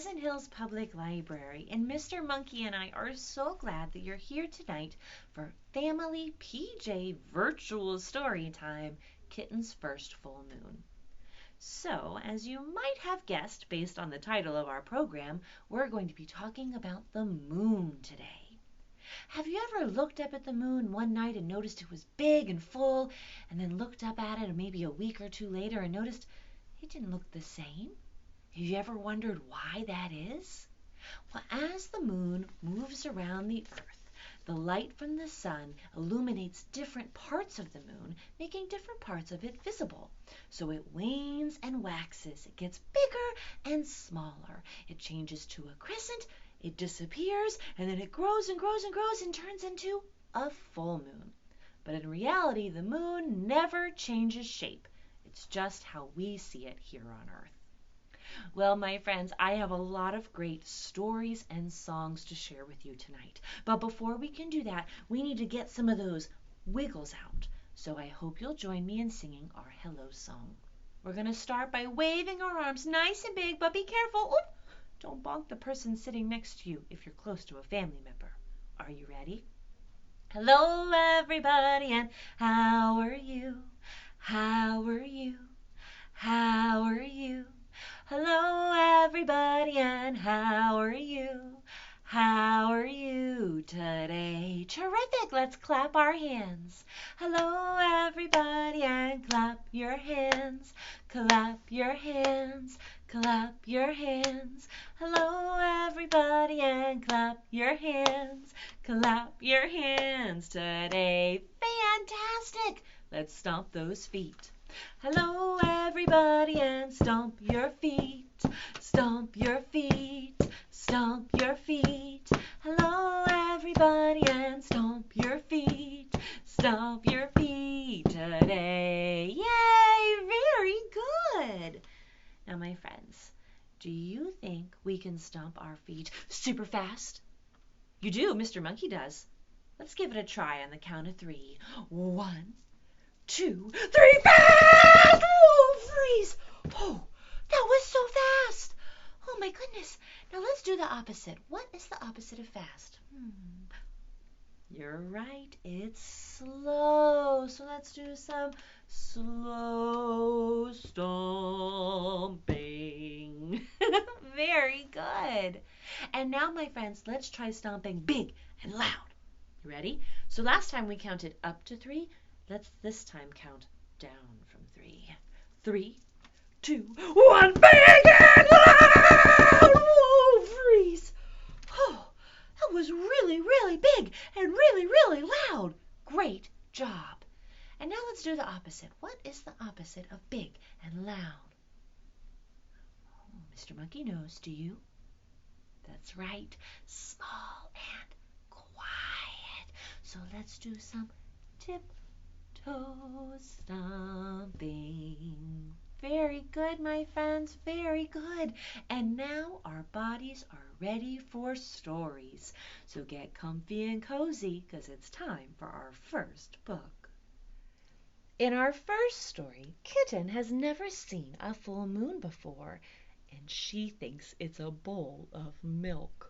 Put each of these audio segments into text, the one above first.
Pleasant Hills Public Library, and Mr. Monkey and I are so glad that you're here tonight for Family PJ Virtual Storytime, Kitten's First Full Moon. So, as you might have guessed based on the title of our program, we're going to be talking about the moon today. Have you ever looked up at the moon one night and noticed it was big and full, and then looked up at it maybe a week or two later and noticed it didn't look the same? Have you ever wondered why that is? Well, as the moon moves around the earth, the light from the sun illuminates different parts of the moon, making different parts of it visible. So it wanes and waxes. It gets bigger and smaller. It changes to a crescent, it disappears, and then it grows and grows and grows and turns into a full moon. But in reality, the moon never changes shape. It's just how we see it here on Earth. Well, my friends, I have a lot of great stories and songs to share with you tonight. But before we can do that, we need to get some of those wiggles out. So I hope you'll join me in singing our hello song. We're going to start by waving our arms nice and big, but be careful. Oop! Don't bonk the person sitting next to you if you're close to a family member. Are you ready? Hello, everybody, and how are you? How are you? How are you? Hello, everybody, and how are you? How are you today? Terrific! Let's clap our hands. Hello, everybody, and clap your hands. Clap your hands. Clap your hands. Hello, everybody, and clap your hands. Clap your hands today. Fantastic! Let's stomp those feet. Hello, everybody, and stomp your feet. Stomp your feet. Stomp your feet. Hello, everybody, and stomp your feet. Stomp your feet today. Yay! Very good. Now, my friends, do you think we can stomp our feet super fast? You do. Mr. Monkey does. Let's give it a try on the count of 3. 1, 2, 3, fast! Whoa, freeze! Oh, that was so fast! Oh my goodness. Now let's do the opposite. What is the opposite of fast? You're right, it's slow. So let's do some slow stomping. Very good. And now, my friends, let's try stomping big and loud. You ready? So last time we counted up to 3. Let's this time count down from 3. 3, 2, 1, big and loud! Whoa, freeze! Oh, that was really, really big and really, really loud. Great job. And now let's do the opposite. What is the opposite of big and loud? Oh, Mr. Monkey knows, do you? That's right, small and quiet. So let's do some tiptoe stomping. Very good, my friends, very good. And now our bodies are ready for stories. So get comfy and cozy, because it's time for our first book. In our first story, Kitten has never seen a full moon before, and she thinks it's a bowl of milk.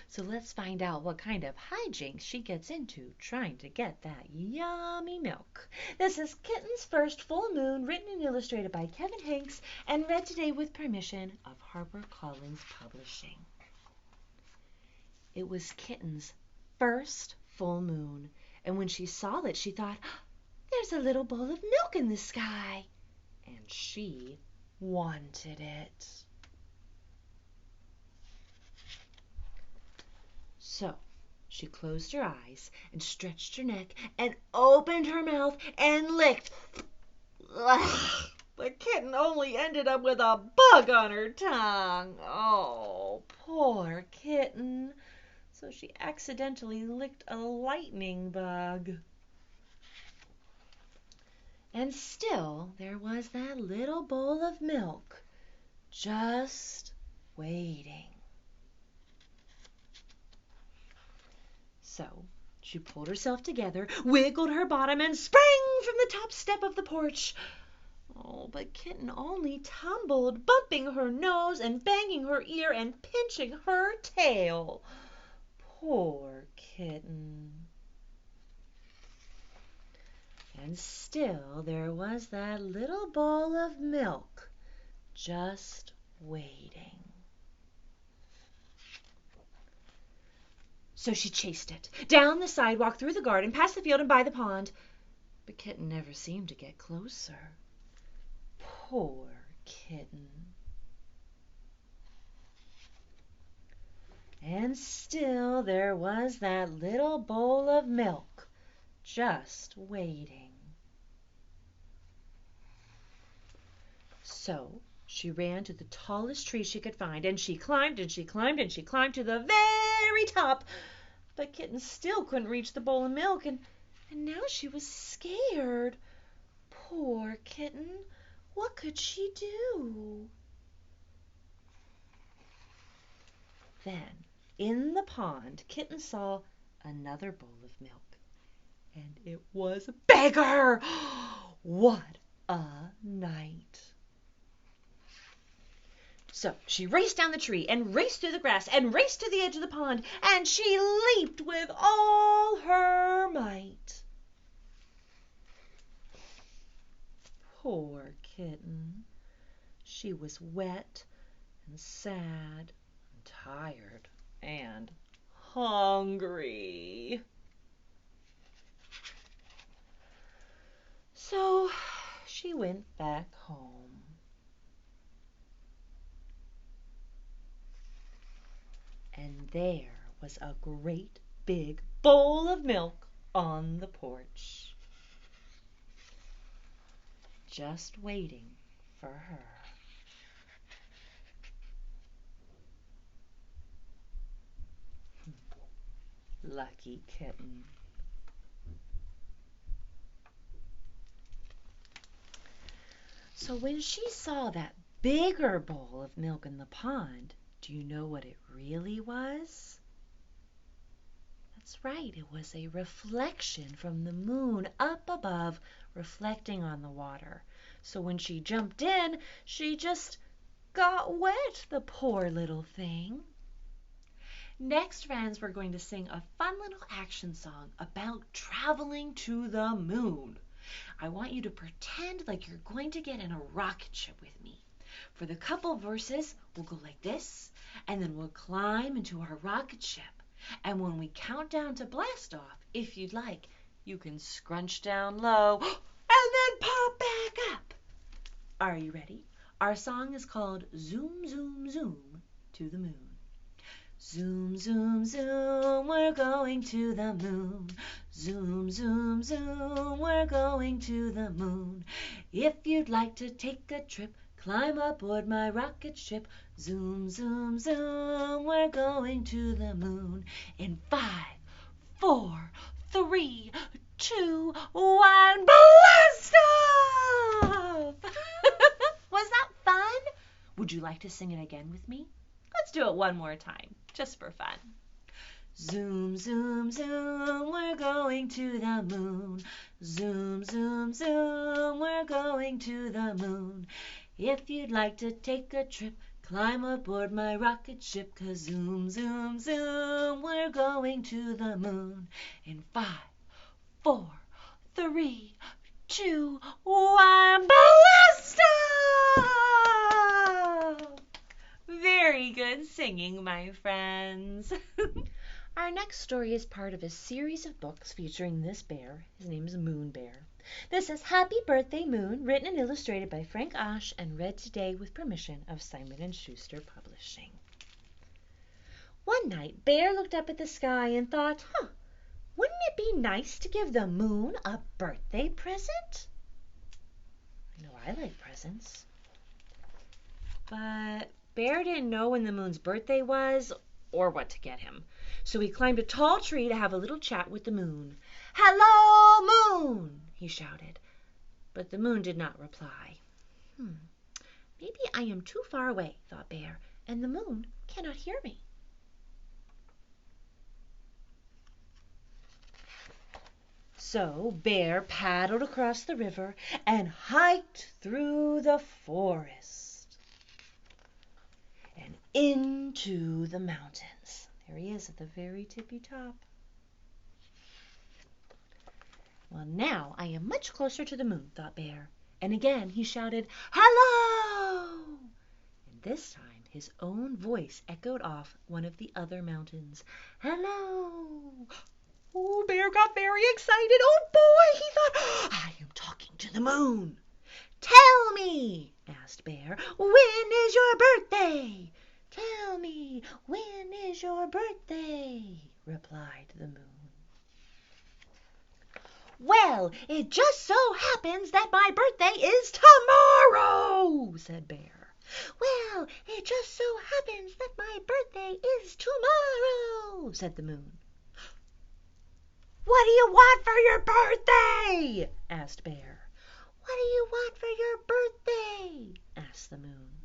So let's find out what kind of hijinks she gets into trying to get that yummy milk. This is Kitten's First Full Moon, written and illustrated by Kevin Hanks, and read today with permission of HarperCollins Publishing. It was Kitten's first full moon, and when she saw it, she thought, there's a little bowl of milk in the sky, and she wanted it. So she closed her eyes and stretched her neck and opened her mouth and licked. Ugh, the kitten only ended up with a bug on her tongue. Oh, poor kitten. So she accidentally licked a lightning bug. And still there was that little bowl of milk just waiting. So she pulled herself together, wiggled her bottom, and sprang from the top step of the porch. Oh, but Kitten only tumbled, bumping her nose and banging her ear and pinching her tail. Poor Kitten. And still there was that little bowl of milk just waiting. So she chased it, down the sidewalk, through the garden, past the field, and by the pond. But Kitten never seemed to get closer. Poor Kitten. And still there was that little bowl of milk just waiting. So she ran to the tallest tree she could find, and she climbed and she climbed and she climbed to the very top. But Kitten still couldn't reach the bowl of milk, and now she was scared. Poor Kitten. What could she do? Then, in the pond, Kitten saw another bowl of milk, and it was bigger. What a night! So she raced down the tree and raced through the grass and raced to the edge of the pond, and she leaped with all her might. Poor Kitten. She was wet and sad and tired and hungry. So she went back home. And there was a great big bowl of milk on the porch, just waiting for her. Lucky Kitten. So when she saw that bigger bowl of milk in the pond, do you know what it really was? That's right, it was a reflection from the moon up above, reflecting on the water. So when she jumped in, she just got wet, the poor little thing. Next, friends, we're going to sing a fun little action song about traveling to the moon. I want you to pretend like you're going to get in a rocket ship with me. For the couple verses, we'll go like this, and then we'll climb into our rocket ship. And when we count down to blast off, if you'd like, you can scrunch down low and then pop back up. Are you ready? Our song is called Zoom, Zoom, Zoom to the Moon. Zoom, zoom, zoom, we're going to the moon. Zoom, zoom, zoom, we're going to the moon. If you'd like to take a trip, climb aboard my rocket ship. Zoom, zoom, zoom, we're going to the moon. In 5, 4, 3, 2, 1, blast off! Was that fun? Would you like to sing it again with me? Let's do it one more time, just for fun. Zoom, zoom, zoom, we're going to the moon. Zoom, zoom, zoom, we're going to the moon. If you'd like to take a trip, climb aboard my rocket ship. 'Cause zoom, zoom, zoom, we're going to the moon. In 5, 4, 3, 2, 1, blast off! Very good singing, my friends. Our next story is part of a series of books featuring this bear. His name is Moon Bear. This is Happy Birthday Moon, written and illustrated by Frank Osh and read today with permission of Simon & Schuster Publishing. One night, Bear looked up at the sky and thought, wouldn't it be nice to give the moon a birthday present? I know I like presents. But Bear didn't know when the moon's birthday was or what to get him. So he climbed a tall tree to have a little chat with the moon. "Hello, moon!" he shouted. But the moon did not reply. Maybe I am too far away, thought Bear, and the moon cannot hear me. So Bear paddled across the river and hiked through the forest and into the mountains. There he is at the very tippy top. Well, now I am much closer to the moon, thought Bear. And again he shouted, "Hello!" And this time his own voice echoed off one of the other mountains. "Hello!" Oh, Bear got very excited. Oh boy, he thought, I am talking to the moon. "Tell me," asked Bear, "when is your birthday?" "Tell me, when is your birthday?" replied the moon. "Well, it just so happens that my birthday is tomorrow," said Bear. "Well, it just so happens that my birthday is tomorrow," said the moon. "What do you want for your birthday?" asked Bear. "What do you want for your birthday?" asked the moon.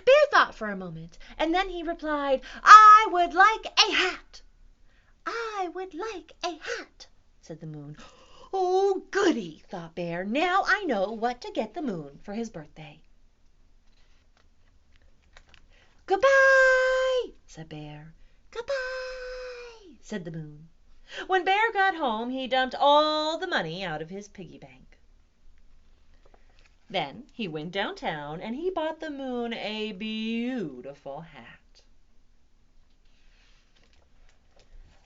Bear thought for a moment, and then he replied, "I would like a hat." "I would like a hat," said the moon. "Oh, goody," thought Bear. "Now I know what to get the moon for his birthday." "Goodbye," said Bear. "Goodbye," said the moon. When Bear got home, he dumped all the money out of his piggy bank. Then he went downtown and he bought the moon a beautiful hat.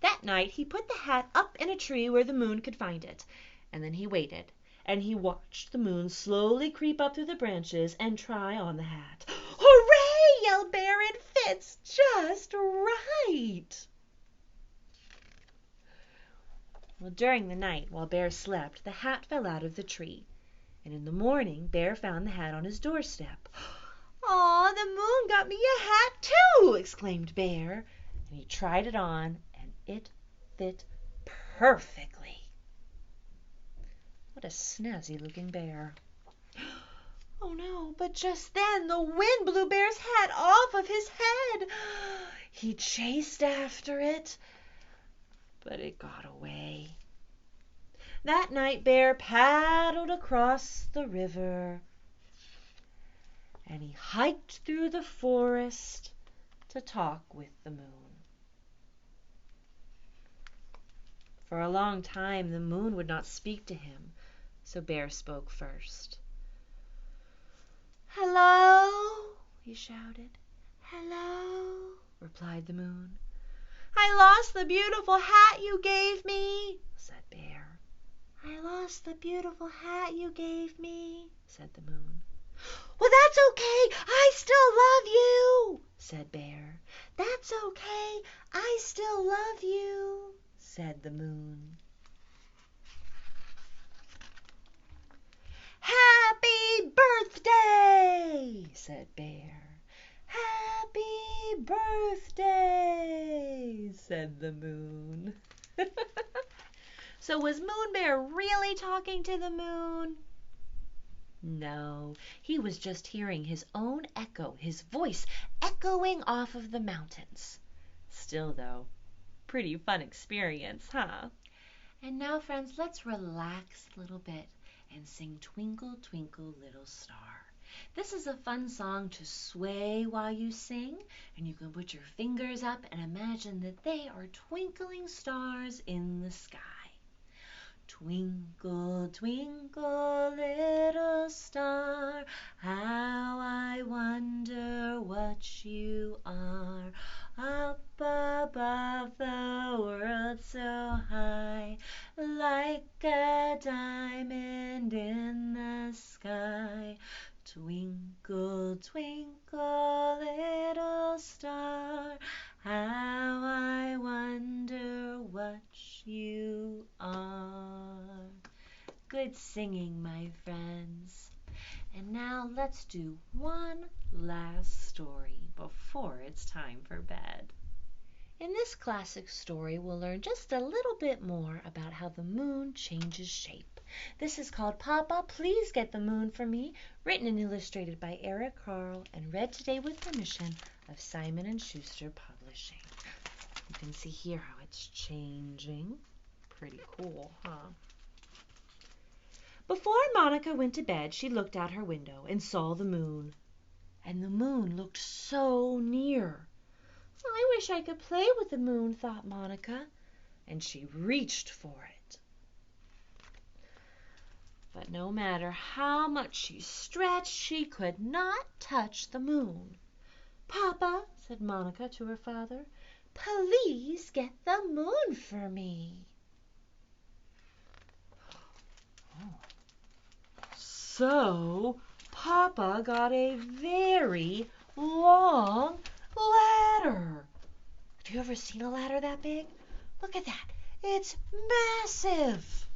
That night he put the hat up in a tree where the moon could find it, and then he waited, and he watched the moon slowly creep up through the branches and try on the hat. "Hooray!" yelled Bear. "It fits just right." Well, during the night, while Bear slept, the hat fell out of the tree, and in the morning Bear found the hat on his doorstep. "Aw, the moon got me a hat too!" exclaimed Bear, and he tried it on, and it fit perfectly. What a snazzy looking bear. Oh no, but just then the wind blew Bear's hat off of his head. He chased after it, but it got away. That night Bear paddled across the river, and he hiked through the forest to talk with the moon. For a long time the moon would not speak to him, so Bear spoke first. "Hello!" he shouted. "Hello!" replied the moon. "I lost the beautiful hat you gave me," said Bear. "I lost the beautiful hat you gave me," said the moon. "Well, that's okay. I still love you," said Bear. "That's okay. I still love you," said the moon. "Happy birthday," said Bear. "Happy birthday," said the moon. So was Moon Bear really talking to the moon? No, he was just hearing his own echo, his voice echoing off of the mountains. Still, though, pretty fun experience, huh? And now, friends, let's relax a little bit and sing Twinkle, Twinkle, Little Star. This is a fun song to sway while you sing, and you can put your fingers up and imagine that they are twinkling stars in the sky. Twinkle, twinkle, little star, how I wonder what you are. Up above the world so high, like a diamond in the sky. Twinkle, twinkle, little star, how I wonder what you are. Good singing, my friends. And now let's do one last story before it's time for bed. In this classic story, we'll learn just a little bit more about how the moon changes shape. This is called Papa, Please Get the Moon for Me, written and illustrated by Eric Carle, and read today with permission of Simon & Schuster Publishing. You can see here how it's changing. Pretty cool, huh? Before Monica went to bed, she looked out her window and saw the moon. And the moon looked so near. I wish I could play with the moon, thought Monica, and she reached for it. But no matter how much she stretched, she could not touch the moon. Papa, said Monica to her father, please get the moon for me. So Papa got a very long ladder. Have you ever seen a ladder that big? Look at that. It's massive.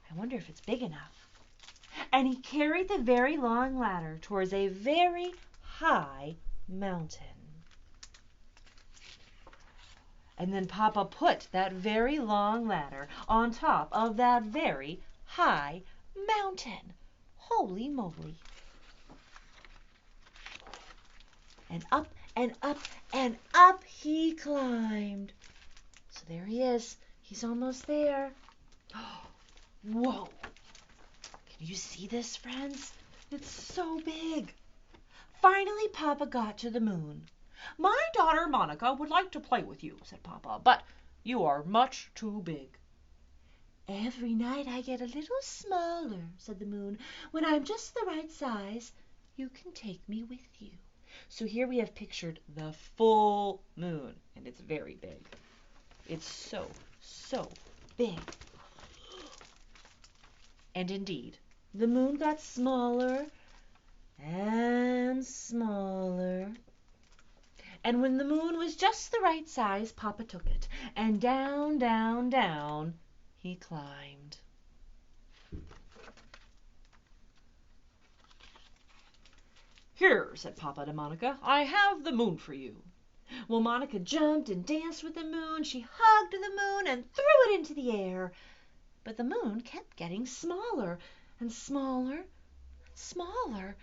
I wonder if it's big enough. And he carried the very long ladder towards a very high mountain. And then Papa put that very long ladder on top of that very high mountain. Holy moly. And up and up and up he climbed. So there he is. He's almost there. Whoa. Can you see this, friends? It's so big. Finally, Papa got to the moon. My daughter Monica would like to play with you, said Papa, but you are much too big. Every night I get a little smaller, said the moon. When I'm just the right size, you can take me with you. So here we have pictured the full moon, and it's very big. It's so, so big. And indeed, the moon got smaller and smaller. And when the moon was just the right size, Papa took it, and down, down, down he climbed. Here, said Papa to Monica, I have the moon for you. Well, Monica jumped and danced with the moon. She hugged the moon and threw it into the air. But the moon kept getting smaller and smaller and smaller,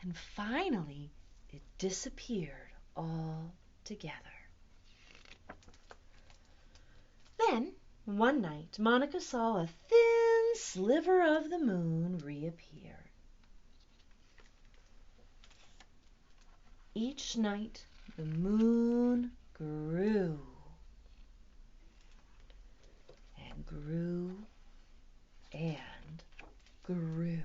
and finally it disappeared altogether. Then, one night, Monica saw a thin sliver of the moon reappear. Each night the moon grew and grew and grew.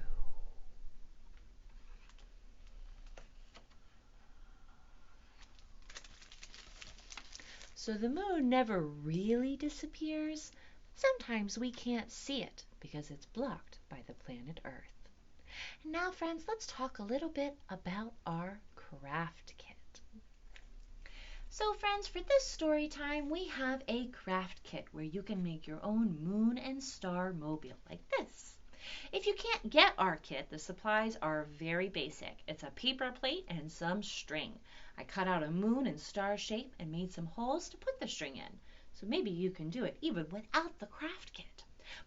So the moon never really disappears. Sometimes we can't see it because it's blocked by the planet Earth. And now, friends, let's talk a little bit about our craft kit. So, friends, for this story time, we have a craft kit where you can make your own moon and star mobile like this. If you can't get our kit, the supplies are very basic. It's a paper plate and some string. I cut out a moon and star shape and made some holes to put the string in. So maybe you can do it even without the craft kit.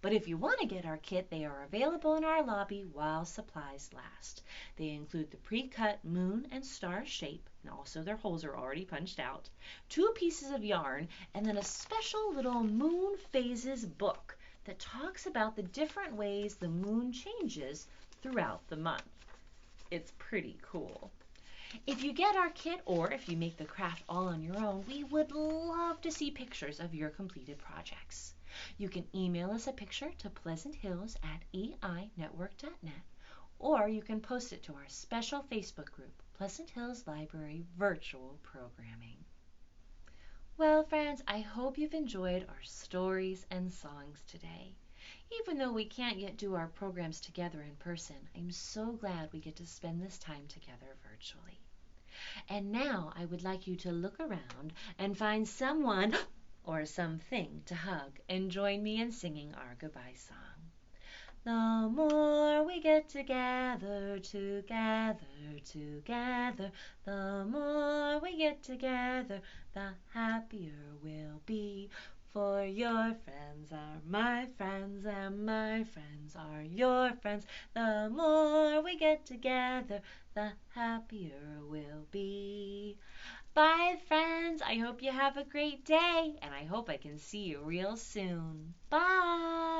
But if you want to get our kit, they are available in our lobby while supplies last. They include the pre-cut moon and star shape, and also their holes are already punched out, 2 pieces of yarn, and then a special little moon phases book that talks about the different ways the moon changes throughout the month. It's pretty cool. If you get our kit or if you make the craft all on your own, we would love to see pictures of your completed projects. You can email us a picture to pleasanthills@einetwork.net, or you can post it to our special Facebook group, Pleasant Hills Library Virtual Programming. Well, friends, I hope you've enjoyed our stories and songs today. Even though we can't yet do our programs together in person, I'm so glad we get to spend this time together virtually. And now I would like you to look around and find someone or something to hug and join me in singing our goodbye song. The more we get together, together, together, the more we get together, the happier we'll be. For your friends are my friends, and my friends are your friends. The more we get together, the happier we'll be. Bye, friends. I hope you have a great day, and I hope I can see you real soon. Bye!